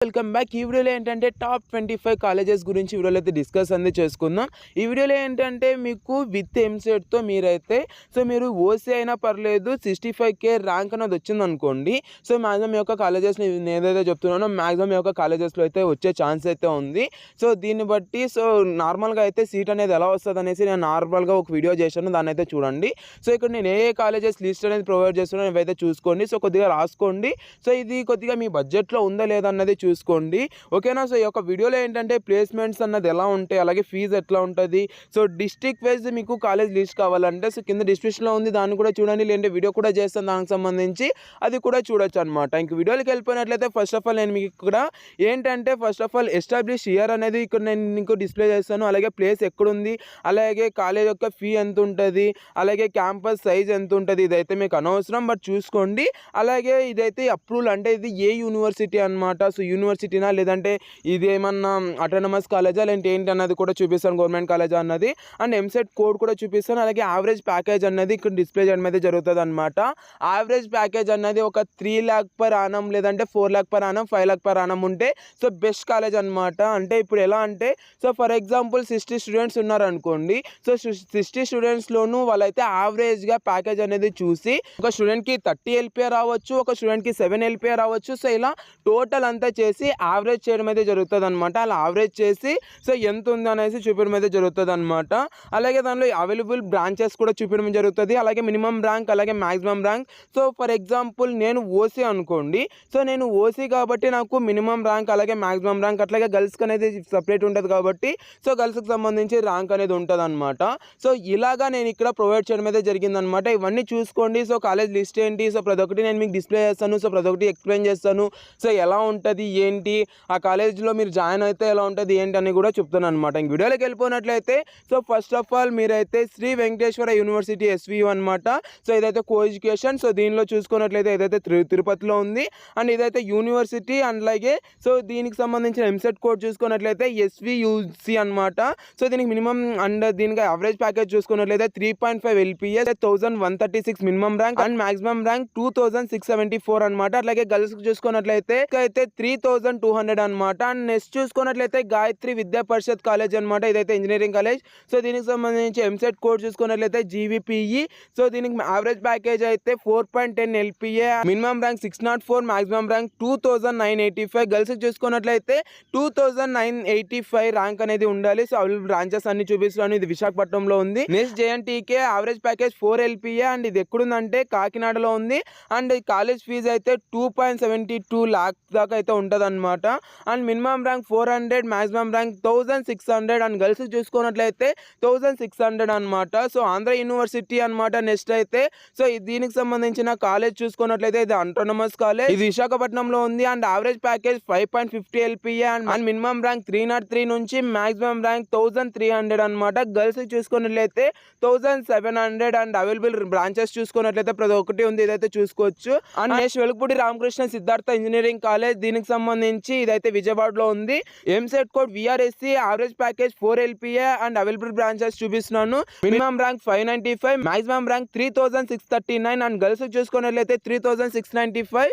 Welcome back. ఈ వీడియోలో ఏంటంటే టాప్ 25 కాలేజెస్ గురించి వీడియోలో అయితే డిస్కస్ అనేది చేసుకుందాం. ఈ వీడియోలో ఏంటంటే మీకు విత్ ఎంసెట్తో మీరు ఓసీ అయినా పర్లేదు 65K ర్యాంక్ అనేది వచ్చింది అనుకోండి. సో మ్యాక్సిమం యొక్క కాలేజెస్ నేను ఏదైతే చెప్తున్నానో మ్యాక్సిమం యొక్క కాలేజెస్లో అయితే వచ్చే ఛాన్స్ అయితే ఉంది. సో దీన్ని బట్టి నార్మల్గా అయితే సీట్ అనేది ఎలా వస్తుంది అనేసి నేను నార్మల్గా ఒక వీడియో చేశాను, దాన్ని అయితే చూడండి. సో ఇక్కడ నేను ఏ కాలేజెస్ లిస్ట్ అనేది ప్రొవైడ్ చేస్తున్నాను ఇవైతే చూసుకోండి. సో కొద్దిగా రాసుకోండి. సో ఇది కొద్దిగా మీ బడ్జెట్లో ఉందా లేదా అన్నది చూసుకోండి, ఓకేనా. సో ఈ యొక్క వీడియోలో ఏంటంటే ప్లేస్మెంట్స్ అన్నది ఎలా ఉంటాయి, అలాగే ఫీజు ఎట్లా ఉంటుంది, సో డిస్ట్రిక్ట్ వైజ్ మీకు కాలేజ్ లిస్ట్ కావాలంటే సో కింద డిస్క్రిప్షన్లో ఉంది, దాన్ని కూడా చూడండి. లేదంటే వీడియో కూడా చేస్తాను దానికి సంబంధించి, అది కూడా చూడొచ్చు అనమాట. ఇంక వీడియోకి వెళ్ళిపోయినట్లయితే ఫస్ట్ ఆఫ్ ఆల్ నేను మీకు ఇక్కడ ఏంటంటే ఎస్టాబ్లిష్ ఇయర్ అనేది ఇక్కడ నేను మీకు డిస్ప్లే చేస్తాను. అలాగే ప్లేస్ ఎక్కడుంది, అలాగే కాలేజ్ యొక్క ఫీ ఎంత ఉంటుంది, అలాగే క్యాంపస్ సైజ్ ఎంత ఉంటుంది, ఇదైతే మీకు అనవసరం బట్ చూసుకోండి. అలాగే ఇదైతే అప్రూవల్ అంటే ఇది ఏ యూనివర్సిటీ అనమాట. సో యూనివర్సిటీనా లేదంటే ఇది ఏమన్నా అటానమస్ కాలేజా లేదంటే ఏంటి అన్నది కూడా చూపిస్తాను, గవర్నమెంట్ కాలేజా అన్నది. అండ్ ఎంసెట్ కోడ్ కూడా చూపిస్తాను. అలాగే యావరేజ్ ప్యాకేజ్ అన్నది ఇక్కడ డిస్ప్లే చేయడం అయితే జరుగుతుంది అనమాట. యావరేజ్ ప్యాకేజ్ అన్నది ఒక 3 lakh per annum లేదంటే 4 lakh per annum 5 lakh per annum ఉంటే సో బెస్ట్ కాలేజ్ అనమాట. అంటే ఇప్పుడు ఎలా అంటే సో ఫర్ ఎగ్జాంపుల్ 60 స్టూడెంట్స్ ఉన్నారనుకోండి. సో 60 స్టూడెంట్స్లోనూ వాళ్ళైతే యావరేజ్గా ప్యాకేజ్ అనేది చూసి ఒక స్టూడెంట్కి 30 LPA రావచ్చు, ఒక స్టూడెంట్కి 7 LPA రావచ్చు. సో ఇలా టోటల్ అంతా చేసి యావరేజ్ చేయడం అయితే జరుగుతుంది అనమాట. అలా యావరేజ్ చేసి సో ఎంత ఉంది అనేసి చూపించడం అయితే జరుగుతుంది అనమాట. అలాగే దానిలో అవైలబుల్ బ్రాంచెస్ కూడా చూపించడం జరుగుతుంది. అలాగే మినిమం ర్యాంక్, అలాగే maximum rank. So for example నేను ఓసీ అనుకోండి. సో నేను ఓసీ కాబట్టి నాకు మినిమం ర్యాంక్ అలాగే మ్యాక్సిమం ర్యాంక్, అట్లాగే గర్ల్స్కి అనేది సపరేట్ ఉంటుంది కాబట్టి సో గర్ల్స్కి సంబంధించి ర్యాంక్ అనేది ఉంటుంది అనమాట. సో ఇలాగా నేను ఇక్కడ ప్రొవైడ్ చేయడం అయితే జరిగిందనమాట. ఇవన్నీ చూసుకోండి. సో కాలేజ్ లిస్ట్ ఏంటి, సో ప్రతి ఒక్కటి నేను మీకు డిస్ప్లే చేస్తాను, సో ప్రతి ఒక్కటి ఎక్స్ప్లెయిన్ చేస్తాను. సో ఎలా ఉంటుంది ఏంటి, ఆ కాలేజ్లో మీరు జాయిన్ అయితే ఎలా ఉంటుంది ఏంటి అని కూడా చెప్తాను అనమాట. ఇంక వీడియోలోకి వెళ్ళిపోయినట్లయితే సో ఫస్ట్ ఆఫ్ ఆల్ మీరైతే శ్రీ వెంకటేశ్వర యూనివర్సిటీ SVU అనమాట. సో ఇదైతే కో ఎడ్యుకేషన్. సో దీనిలో చూసుకున్నట్లయితే ఇదైతే తిరుపతిలో ఉంది. అండ్ ఇదైతే యూనివర్సిటీ. అండ్ అలాగే సో దీనికి సంబంధించిన ఎంసెట్ కోడ్ చూసుకున్నట్లయితే SVUC అనమాట. సో దీనికి మినిమం అండ్ దీనికి యావరేజ్ ప్యాకేజ్ చూసుకున్నట్లయితే 3.5 LPA 1136 minimum rank and maximum rank 2674 అనమాట. అట్లాగే గర్ల్స్ చూసుకున్నట్లయితే 3200 అనమాట. అండ్ నెక్స్ట్ చూసుకున్నట్లయితే గాయత్రి విద్యా పరిషత్ కాలేజ్ అనమాట. ఇదైతే ఇంజనీరింగ్ కాలేజ్. సో దీనికి సంబంధించి ఎంసెట్ కోడ్ చూసుకున్నట్లయితే GVPE. సో దీనికి యావరేజ్ ప్యాకేజ్ అయితే 4.10 LPA, minimum rank 604, maximum rank 2985. Girls చూసుకున్నట్లయితే 2985 ర్యాంక్ అనేది ఉండాలి. సో అవైలబుల్ బ్రాంచెస్ అన్ని చూపిస్తున్నాను. ఇది విశాఖపట్నంలో ఉంది. Next JNTK average package 4 LPA and ఇది ఎక్కడుందంటే కాకినాడలో ఉంది. అండ్ కాలేజ్ ఫీజు అయితే 2.72 lakh దాకా అయితే ఉంటుంది అనమాట. And minimum rank 400, maximum rank 1600. And girls చూసుకున్నట్లయితే 1600 అనమాట. సో ఆంధ్ర యూనివర్సిటీ అనమాట. నెక్స్ట్ అయితే సో దీనికి సంబంధించిన కాలేజ్ చూసుకున్నట్లయితే ఇది అటానమస్ కాలేజ్, ఇది విశాఖపట్నంలో ఉంది. And average package 5.50 LPA and minimum rank 303 నుంచి మాక్సిమం ర్యాంక్ 1300 అనమాట. గర్ల్స్ చూసుకున్నట్లయితే 1700. అండ్ అవైలబుల్ బ్రాంచెస్ చూసుకున్నట్లయితే ప్రతి ఒక్కటి ఉంది, ఇదైతే చూసుకోవచ్చు. And next Velagapudi Ramakrishna Siddhartha engineering college, దీనికి సంబంధించి ఇదైతే విజయవాడలో ఉంది. EAMCET code VRSC, average package 4 LPA and available branches చూపిస్తున్నాను. Minimum rank 595, maximum rank 3639. And girls చూసుకున్నట్లయితే 3695.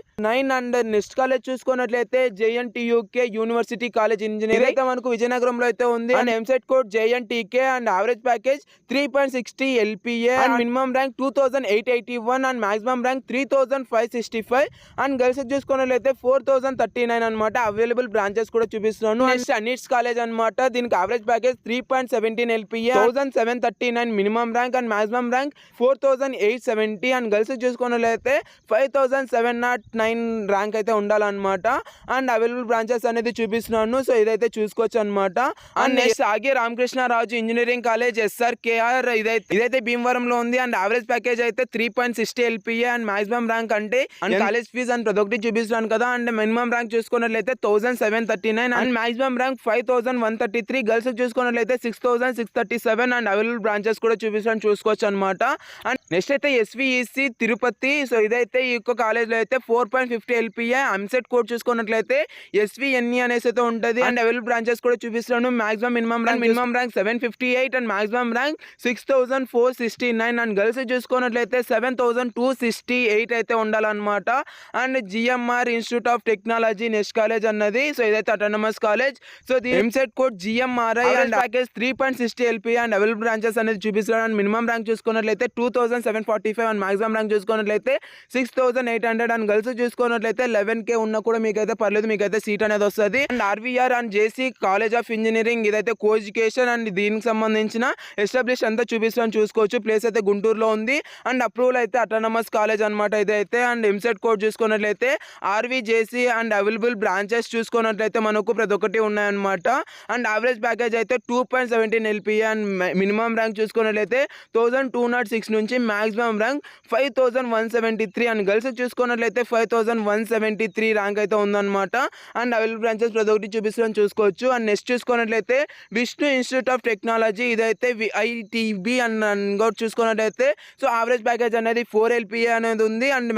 అండ్ నెక్స్ట్ కాలేజ్ చూసుకున్నట్లయితే JNTUK యూనివర్సిటీ కాలేజ్ ఇంజనీరింగ్ అయితే మనకు విజయనగరంలో అయితే ఉంది. And EAMCET code JNTK and average package 3.60 LPA and minimum rank 2881 and maximum rank 3565. And girls చూసుకున్నట్లయితే 4039 అనమాట. అవైలబుల్ బ్రాంచెస్ కూడా చూపిస్తున్నాను. నెక్స్ట్ అనిట్స్ కాలేజ్ అనమాట. దీనికి average package 3.17 LPA 1739 minimum rank and maximum rank 4870. And girls చూసుకున్నట్లయితే 5709 ర్యాంక్ అయితే ఉండాలన్నమాట. అండ్ అవైలబుల్ బ్రాంచెస్ అనేది చూపిస్తున్నాను. సో ఇదైతే చూసుకోవచ్చు అనమాట. అండ్ నెక్స్ట్ ఆగే రామకృష్ణరాజు ఇంజనీరింగ్ కాలేజ్ SRKR, ఇదైతే భీమవరంలో ఉంది. అండ్ యావరేజ్ ప్యాకేజ్ అయితే 3.60 LPA అండ్ మాక్సిమం ర్యాంక్ అంటే అండ్ కాలేజ్ ఫీజ్ అండ్ ప్రతి ఒక్కటి చూపిస్తున్నాను కదా. అండ్ మినిమం ర్యాంక్ చూసుకున్నట్లయితే 1739 అండ్ మాక్సిమం ర్యాంక్ 5133. గర్ల్స్ చూసుకున్నట్లయితే 6637 అండ్ అవైలబుల్ బ్రాంచెస్ కూడా చూపిస్తాను, చూసుకోవచ్చు అనమాట. అండ్ నెక్స్ట్ అయితే ఎస్విఈసి తిరుపతి. సో ఇదైతే ఈ యొక్క కాలేజ్లో అయితే 4.50 ఎల్పిఏ. ఎంసెట్ కోడ్ చూసుకున్నట్లయితే ఎస్విఎన్ఈ అనేసి అయితే ఉంటుంది. అండ్ అవైలబుల్ బ్రాంచెస్ కూడా చూపిస్తున్నాను. Maximum minimum rank 758 and maximum rank 6469. And girls చూసుకున్నట్లయితే 7268 అయితే ఉండాలన్నమాట. And GMR institute of technology next college అన్నది. సో ఇదైతే autonomous college. So the EAMCET code GMRI and package 3.60 LPA and available branches అనేది చూపిస్తున్నాను. అండ్ మినిమం ర్యాంక్ చూసుకున్నట్లయితే 2745 అండ్ మాక్సిమం ర్యాంక్ చూసుకున్నట్లయితే 6800. And girls చూసుకున్నట్లయితే 11K ఉన్నా కూడా మీకైతే పర్లేదు, మీకైతే సీట్ అనేది వస్తుంది. And RVR and JC college of engineering ఇదైతే కో ఎడ్యుకేషన్ అండ్ దీనికి సంబంధించిన ఎస్టాబ్లిష్ అంతా చూపిస్తాను, చూసుకోవచ్చు. ప్లేస్ అయితే గుంటూరులో ఉంది. అండ్ అప్రూవల్ అయితే అటానమస్ కాలేజ్ అనమాట ఇదైతే. అండ్ ఎంసెట్ కోడ్ చూసుకున్నట్లయితే ఆర్వీజేసీ అండ్ అవైలబుల్ బ్రాంచెస్ చూసుకున్నట్లయితే మనకు ప్రతి ఒక్కటి ఉన్నాయన్నమాట. అండ్ యావరేజ్ ప్యాకేజ్ అయితే 2.17 ఎల్పిఏ అండ్ మినిమం ర్యాంక్ చూసుకున్నట్లయితే 1206 నుంచి మాక్సిమం ర్యాంక్ 5173. అండ్ గర్ల్స్ చూసుకున్నట్లయితే 5173 ర్యాంక్ అయితే ఉందన్నమాట. అండ్ అవైలబుల్ బ్రాంచెస్ ప్రతి ఒక్కటి చూపిస్తాను, చూసుకోవచ్చు. అండ్ నెక్స్ట్ చూసుకున్నట్లయితే విష్ణు ఇన్స్టిట్యూట్ ఆఫ్ టెక్నాలజీ ఇదైతే విఐటిబి అండ్ చూసుకున్నట్లయితే సో యావరేజ్ ప్యాకేజ్ అనేది 4 ఎల్పిఏ అనేది ఉంది. అండ్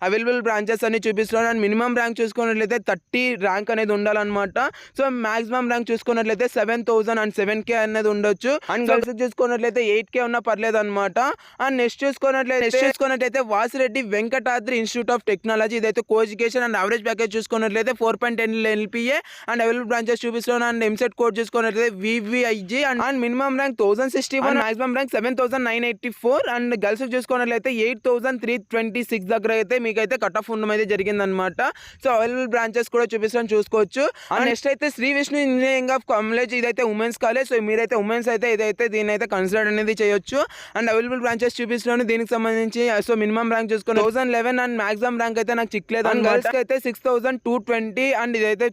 అవైలబుల్ బ్రాంచెస్ అన్ని చూపిస్తున్నాను. అండ్ మినిమం ర్యాంక్ చూసుకున్నట్లయితే 30 ర్యాంక్ అనేది ఉండాలన్నమాట. సో మాక్సిమం ర్యాంక్ చూసుకున్నట్లయితే 7000 అండ్ 7K అనేది ఉండొచ్చు. అండ్ గర్ల్స్ చూసుకున్నట్లయితే 8K ఉన్నా పర్లేదు అనమాట. అండ్ నెక్స్ట్ చూసుకున్నట్లయితే Vasireddy Venkatadri institute of technology ఇదైతే co education and average package చూసుకున్నట్లయితే 4.10 ఎల్పిఏ అండ్ అవైలబుల్ బ్రాంచెస్ చూపిస్తున్నాను. అండ్ ఎంసెట్ కోడ్ చూసుకున్నట్లయితే VVIG and minimum rank 1061 maximum rank 7984. And girls చూసుకున్నట్లయితే 8326 దగ్గర అయితే మీకైతే కట్ ఆఫ్ ఉండడం అయితే జరిగిందనమాట. సో అవైలబుల్ బ్రాంచెస్ కూడా చూపిస్తాను, చూసుకోవచ్చు. అండ్ నెక్స్ట్ అయితే Sri Vishnu engineering of college ఇదైతే ఉమెన్స్ కాలేజ్. సో మీరైతే ఉమెన్స్ అయితే ఇదైతే దీని అయితే కన్సిడర్ అనేది చేయొచ్చు. అండ్ అవైలబుల్ బ్రాంచెస్ చూపిస్తున్నాను దీనికి సంబంధించి. సో మినిమం ర్యాంక్ చూసుకుని 1011 అండ్ మాక్సిమం ర్యాంక్ అయితే నాకు చిక్కలేదు. అండ్ గర్ల్స్ అయితే 6220 అండ్ ఇదైతే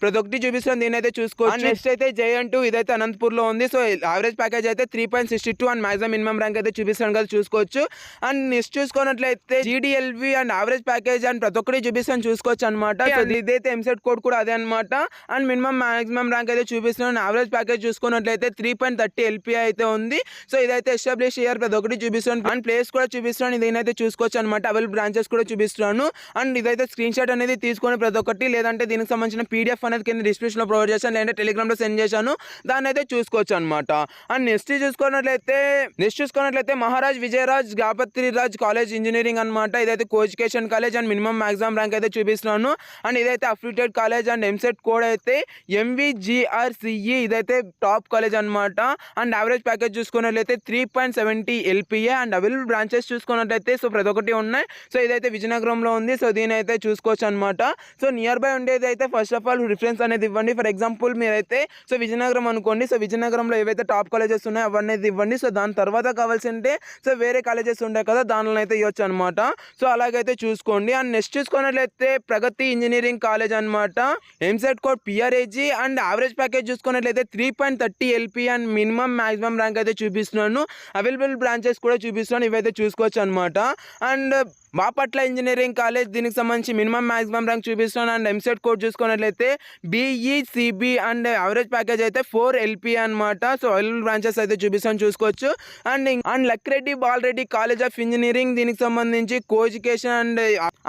ప్రతి ఒక్కటి చూపిస్తున్నాను, దీని అయితే చూసుకోవచ్చు. నెక్స్ట్ అయితే జేఎన్2 ఇదైతే అనంతపూర్లో ఉంది. సో యావరేజ్ ప్యాకేజ్ అయితే 3.62 అండ్ మాక్సిమం మినిమం ర్యాంక్ అయితే చూపిస్తాను కదా, చూసుకోవచ్చు. అండ్ నెక్స్ట్ చూసుకున్నట్లయితే జీడిఎల్వి అండ్ యావరేజ్ ప్యాకేజ్ అండ్ ప్రతి ఒక్కటి చూపిస్తాను, చూసుకోవచ్చు అనమాట. సో ఇదైతే ఎంసెట్ కోడ్ కూడా అదే అనమాట. అండ్ మినిమం మాక్సిమం ర్యాంక్ అయితే చూపిస్తున్నాను. యావరేజ్ ప్యాకేజ్ చూసుకున్నట్లయితే 3.30 ఎల్పిఐ అయితే ఉంది. సో ఇదైతే ఎస్టాబ్లిష్ ఇయర్ ప్రతి ఒక్కటి చూపిస్తున్నాను. అండ్ ప్లేస్ కూడా చూపిస్తున్నాను, దీనైతే చూసుకోవచ్చు అనమాట. అవైలబుల్ బ్రాంచెస్ కూడా చూపిస్తున్నాను. అండ్ ఇదైతే స్క్రీన్ షాట్ అనేది తీసుకొని ప్రతి ఒక్కటి, లేదంటే దీనికి సంబంధించిన PDF అనేది కింద డిస్క్రిప్షన్లో ప్రొవైడ్ చేశాను, లేదంటే టెలిగ్రామ్లో సెండ్ చేశాను, దాన్ని అయితే చూసుకోవచ్చు అనమాట. అండ్ నెక్స్ట్ చూసుకున్నట్లయితే మహారాజ్ విజయరాజ్ గాపత్రి రాజ్ కాలేజ్ ఇంజనీరింగ్ అనమాట. ఇదైతే co education college and minimum maximum rank అయితే చూపిస్తున్నాను. అండ్ ఇదైతే affiliated college and EAMCET code అయితే MVGRCE ఇదైతే టాప్ కాలేజ్ అనమాట. అండ్ యావరేజ్ ప్యాకేజ్ చూసుకున్నట్లయితే 3.70 ఎల్పిఏ అండ్ అవైలబుల్ బ్రాంచెస్ చూసుకున్నట్లయితే సో ప్రతి ఒక్కటి ఉన్నాయి. సో ఇదైతే విజయనగరంలో ఉంది. సో దీని అయితే చూసుకోవచ్చు అనమాట. సో నియర్ బై ఉండేది అయితే ఫస్ట్ ఆఫ్ ఆల్ రిఫరెన్స్ అనేది ఇవ్వండి. ఫర్ ఎగ్జాంపుల్ మీరైతే సో విజయనగరం అనుకోండి. సో విజయనగరంలో ఏవైతే టాప్ కాలేజెస్ ఉన్నాయో అవన్నీ ఇవ్వండి. సో దాని తర్వాత కావాల్సింటే సో వేరే కాలేజెస్ ఉంటాయి కదా, దానిలో అయితే ఇవ్వచ్చు అనమాట. సో అలాగైతే చూసుకోండి. అండ్ నెక్స్ట్ చూసుకున్నట్లయితే ప్రగతి ఇంజనీరింగ్ కాలేజ్ అనమాట. EAMCET code PRAG and average package చూసుకున్నట్లయితే 3.30 LP and minimum maximum rank అయితే చూపిస్తున్నాను. అవైలబుల్ బ్రాంచెస్ కూడా చూపిస్తున్నాను, ఇవైతే చూసుకోవచ్చు అనమాట. అండ్ బాపట్ల ఇంజనీరింగ్ కాలేజ్ దీనికి సంబంధించి మినిమం మాక్సిమం ర్యాంక్ చూపిస్తున్నాను. అండ్ ఎంసెట్ కోడ్ చూసుకున్నట్లయితే BECB అండ్ యావరేజ్ ప్యాకేజ్ అయితే 4 ఎల్పి అనమాట. సో అవైలబుల్ బ్రాంచెస్ అయితే చూపిస్తాను, చూసుకోవచ్చు. And Lakireddy Balireddy college of engineering దీనికి సంబంధించి co education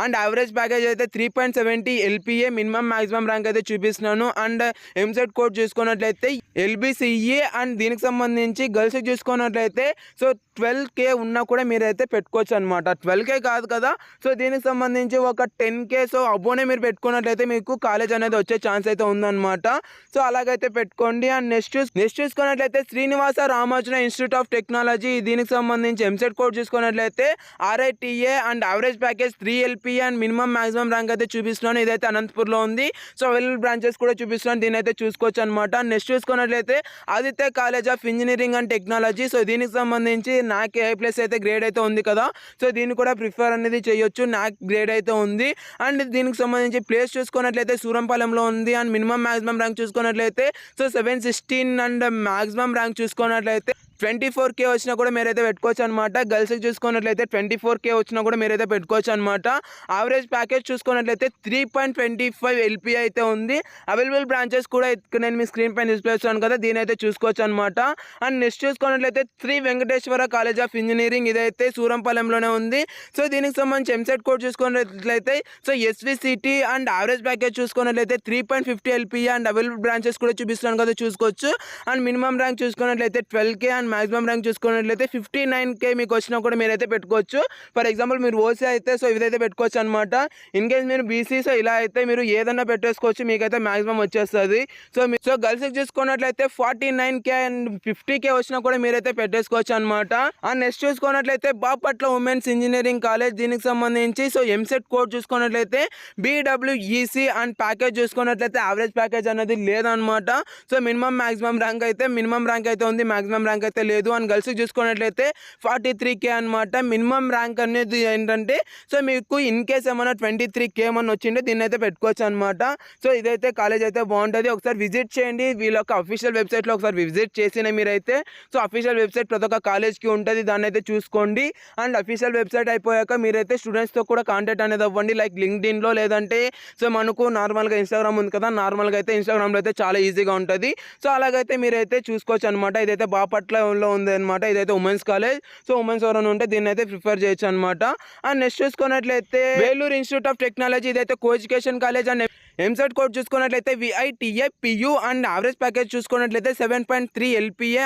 and average package అయితే 3.70 ఎల్పిఏ మినిమం మాక్సిమం ర్యాంక్ అయితే చూపిస్తున్నాను. అండ్ ఎంసెట్ కోడ్ చూసుకున్నట్లయితే LBCE అండ్ దీనికి సంబంధించి గర్ల్స్ చూసుకున్నట్లయితే సో 12K ఉన్నా కూడా మీరైతే పెట్టుకోవచ్చు అనమాట. 12K కాదు కదా, సో దీనికి సంబంధించి ఒక 10K సో అబోనే మీరు పెట్టుకున్నట్లయితే మీకు కాలేజ్ అనేది వచ్చే ఛాన్స్ అయితే ఉందన్నమాట. సో అలాగైతే పెట్టుకోండి. అండ్ నెక్స్ట్ చూసుకున్నట్లయితే Srinivasa Ramanujan institute of technology దీనికి సంబంధించి ఎంసెట్ కోడ్ చూసుకున్నట్లయితే RITA and average package 3 LP and minimum maximum rank అయితే చూపిస్తున్నాను. ఇదైతే అనంతపూర్లో ఉంది. సో అవైలబుల్ బ్రాంచెస్ కూడా చూపిస్తున్నాను, దీని అయితే చూసుకోవచ్చు అనమాట. నెక్స్ట్ చూసుకున్నట్లయితే Aditya college of engineering and technology. So దీనికి సంబంధించి నాకు A+ అయితే గ్రేడ్ అయితే ఉంది కదా, సో దీన్ని కూడా ప్రిఫర్ అనేది చేయొచ్చు. నాకు గ్రేడ్ అయితే ఉంది. అండ్ దీనికి సంబంధించి ప్లేస్ చూసుకున్నట్లయితే సూరంపాలెంలో ఉంది. అండ్ మినిమం మాక్సిమం ర్యాంక్ చూసుకున్నట్లయితే సో 716 అండ్ మాక్సిమం ర్యాంక్ చూసుకున్నట్లయితే 24K వచ్చినా కూడా మీరైతే పెట్టుకోవచ్చు అనమాట. గర్ల్స్కి చూసుకున్నట్లయితే 24K వచ్చినా కూడా మీరైతే పెట్టుకోవచ్చు అనమాట. యావరేజ్ ప్యాకేజ్ చూసుకున్నట్లయితే 3.25 LPA అయితే ఉంది. అవైలబుల్ బ్రాంచెస్ కూడా ఇక్కడ నేను మీ స్క్రీన్ పైన డిస్ప్లే చేస్తాను కదా, దీని అయితే చూసుకోవచ్చు అనమాట. అండ్ నెక్స్ట్ చూసుకున్నట్లయితే Sri Venkateswara college of engineering, ఇదైతే సూరంపాలెంలోనే ఉంది. సో దీనికి సంబంధించి ఎంసెట్ కోడ్ చూసుకున్నట్లయితే so SVCT and average package చూసుకున్నట్లయితే 3.50 LPA అండ్ అవైలబుల్ బ్రాంచెస్ కూడా చూపిస్తాను కదా, చూసుకోవచ్చు. అండ్ మినిమం ర్యాంక్ చూసుకున్నట్లయితే 12K అండ్ మాక్సిమం ర్యాంక్ చూసుకున్నట్లయితే 59K మీకు వచ్చినా కూడా మీరైతే పెట్టుకోవచ్చు. ఫర్ ఎగ్జాంపుల్ మీరు ఓసీ అయితే సో ఇదైతే పెట్టుకోవచ్చు అనమాట. ఇన్ కేస్ మీరు బీసీ సో ఇలా అయితే మీరు ఏదన్నా పెట్టేసుకోవచ్చు, మీకైతే మాక్సిమం వచ్చేస్తుంది. సో గర్ల్స్కి చూసుకున్నట్లయితే 49K అండ్ 50K వచ్చినా కూడా మీరైతే పెట్టేసుకోవచ్చు అనమాట. అండ్ నెక్స్ట్ చూసుకున్నట్లయితే బాపట్ల ఉమెన్స్ ఇంజనీరింగ్ కాలేజ్, దీనికి సంబంధించి సో ఎంసెట్ కోడ్ చూసుకున్నట్లయితే BWEC అండ్ ప్యాకేజ్ చూసుకున్నట్లయితే యావరేజ్ ప్యాకేజ్ అనేది లేదనమాట. సో మినిమం ర్యాంక్ అయితే ఉంది, మాక్సిమం ర్యాంక్ అయితే లేదు. అండ్ గర్ల్స్కి చూసుకున్నట్లయితే 43K అనమాట. మినిమం ర్యాంక్ అనేది ఏంటంటే సో మీకు ఇన్ కేస్ ఏమైనా 23K ఏమన్నా వచ్చింటే దీన్ని అయితే పెట్టుకోవచ్చు అనమాట. సో ఇదైతే కాలేజ్ అయితే బాగుంటుంది, ఒకసారి విజిట్ చేయండి. వీళ్ళ యొక్క అఫీషియల్ వెబ్సైట్లో ఒకసారి విజిట్ చేసిన మీరైతే సో అఫీషియల్ వెబ్సైట్ ప్రతి ఒక్క కాలేజ్కి ఉంటుంది, దాన్ని అయితే చూసుకోండి. అండ్ అఫీషియల్ వెబ్సైట్ అయిపోయాక మీరైతే స్టూడెంట్స్తో కూడా కాంటాక్ట్ అనేది అవ్వండి, లైక్ లింక్డ్ఇన్లో, లేదంటే సో మనకు నార్మల్గా ఇన్స్టాగ్రామ్ ఉంది కదా, నార్మల్గా అయితే ఇన్స్టాగ్రామ్లో అయితే చాలా ఈజీగా ఉంటుంది. సో అలాగైతే మీరైతే చూసుకోవచ్చు అనమాట. ఇదైతే బాపట్లలో ఉంది అనమాట, ఇదైతే ఉమెన్స్ కాలేజ్. సో ఉమెన్స్ ఎవరైనా ఉంటే దీన్ని అయితే ప్రిఫర్ చేయొచ్చు అనమాట. అండ్ నెక్స్ట్ చూసుకున్నట్లయితే వేలూరు ఇన్స్టిట్యూట్ ఆఫ్ టెక్నాలజీ, ఇదైతే co education college. And EAMCET code చూసుకున్నట్లయితే VITA-PU అండ్ యావరేజ్ ప్యాకేజ్ చూసుకున్నట్లయితే 7.3 LPA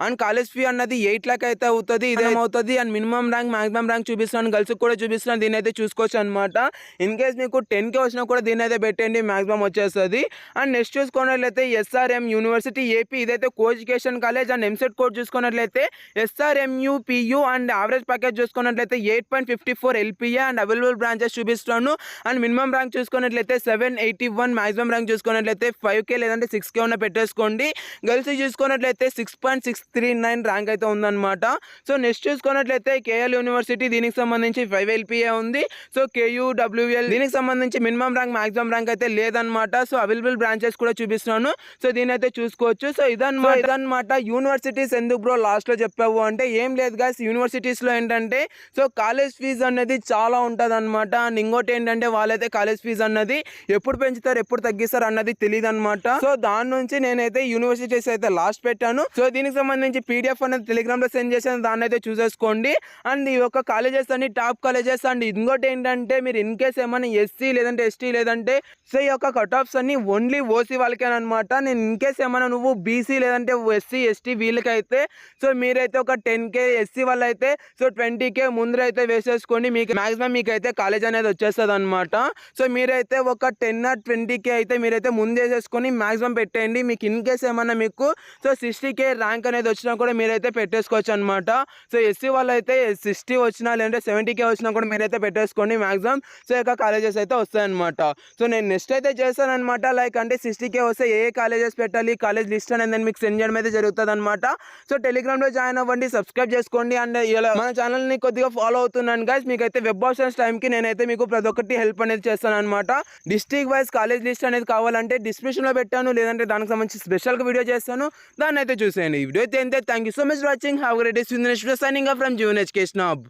అండ్ కాలేజ్ ఫీ అన్నది 8 lakh అయితే అవుతుంది, ఇదేమవుతుంది. And minimum rank maximum rank చూపిస్తున్నాను, గర్ల్స్కి కూడా చూపిస్తున్నాను, దీన్ని అయితే చూసుకోవచ్చు అనమాట. ఇన్ కేస్ మీకు 10K వచ్చినా కూడా దీన్ని అయితే పెట్టండి, మాక్సిమం వచ్చేస్తుంది. అండ్ నెక్స్ట్ చూసుకున్నట్లయితే SRM యూనివర్సిటీ AP, ఇదైతే co education college. And EAMCET code చూసుకున్నట్లయితే SRMU-PU అండ్ యావరేజ్ ప్యాకేజ్ చూసుకున్నట్లయితే 8.54 LPA అండ్ అవైలబుల్ బ్రాంచెస్ చూపిస్తున్నాను. అండ్ మినిమం ర్యాంక్ చూసుకున్నట్లయితే 781, మాక్సిమం ర్యాంక్ చూసుకున్నట్లయితే 5K లేదంటే 6K ఉన్న పెట్టేసుకోండి. గర్ల్స్ చూసుకున్నట్లయితే 6.639 ర్యాంక్ అయితే ఉందన్నమాట. సో నెక్స్ట్ చూసుకున్నట్లయితే KL యూనివర్సిటీ, దీనికి సంబంధించి 5 LPA ఉంది. సో KUWL, దీనికి సంబంధించి మినిమం ర్యాంక్ మాక్సిమం ర్యాంక్ అయితే లేదనమాట. సో అవైలబుల్ బ్రాంచెస్ కూడా చూపిస్తున్నాను, సో దీని అయితే చూసుకోవచ్చు. సో ఇదన్నమాట యూనివర్సిటీస్. ఎందుకు బ్రో లాస్ట్లో చెప్పావు అంటే ఏం లేదు గాయ్స్, యూనివర్సిటీస్లో ఏంటంటే సో కాలేజ్ ఫీజు అనేది చాలా ఉంటుంది అనమాట. అండ్ ఇంకోటి ఏంటంటే వాళ్ళైతే కాలేజ్ ఫీజు అన్నది ఎప్పుడు పెంచుతారు ఎప్పుడు తగ్గిస్తారు అన్నది తెలియదు అనమాట. సో దాని నుంచి నేనైతే యూనివర్సిటీస్ అయితే లాస్ట్ పెట్టాను. సో దీనికి సంబంధించి PDF అనేది టెలిగ్రామ్ లో సెండ్ చేశాను, దాన్ని అయితే చూసేసుకోండి. అండ్ ఈ యొక్క కాలేజెస్ అన్ని టాప్ కాలేజెస్. అండ్ ఇంకోటి ఏంటంటే మీరు ఇన్ కేస్ ఏమైనా SC లేదంటే ST లేదంటే సో ఈ యొక్క కట్ ఆఫ్స్ అన్ని ఓన్లీ OC వాళ్ళకేనమాట. నేను ఇన్ కేస్ ఏమైనా నువ్వు BC లేదంటే SC ST వీళ్ళకైతే సో మీరైతే ఒక 10K, SC వాళ్ళు అయితే సో 20K ముందర అయితే వేసేసుకోండి, మీకు మాక్సిమం మీకైతే కాలేజ్ అనేది వచ్చేస్తుంది అనమాట. సో మీరైతే ఒక 10 or 20K అయితే మీరైతే ముందు వేసేసుకొని మాక్సిమం పెట్టేయండి. మీకు ఇన్ కేస్ ఏమన్నా మీకు సో 60K ర్యాంక్ అనేది వచ్చినా కూడా మీరైతే పెట్టేసుకోవచ్చు అనమాట. సో SC వాళ్ళు అయితే 60 వచ్చినా లేదంటే 70K వచ్చినా కూడా మీరైతే పెట్టేసుకోండి మాక్సిమం. సో ఇక కాలేజెస్ అయితే వస్తాయన్నమాట. సో నేను నెక్స్ట్ అయితే చేస్తానమాట, లైక్ అంటే 60K వస్తే ఏ కాలేజెస్ పెట్టాలి, కాలేజ్ లిస్ట్ అనేది నేను మీకు సెండ్ చేయడం అయితే జరుగుతుంది అనమాట. సో టెలిగ్రామ్లో జాయిన్ అవ్వండి, సబ్స్క్రైబ్ చేసుకోండి. అండ్ ఇలా మన ఛానల్ని కొద్దిగా ఫాలో అవుతున్నాను గైస్. మీకైతే వెబ్ ఆప్షన్స్ టైంకి నేనైతే మీకు ప్రతి ఒక్కటి హెల్ప్ అనేది చేస్తాను అనమాట. డిస్ట్రిక్ట్ వైజ్ కాలేజ్ లిస్ట్ అనేది కావాలంటే డిస్క్రిప్షన్లో పెట్టాను, లేదంటే దానికి సంబంధించి స్పెషల్గా వీడియో చేస్తాను, దాన్ని అయితే చూసేయండి. ఈ వీడియో అయితే thank you so much for watching. Have a great day. Signing off from Jeevan education hub.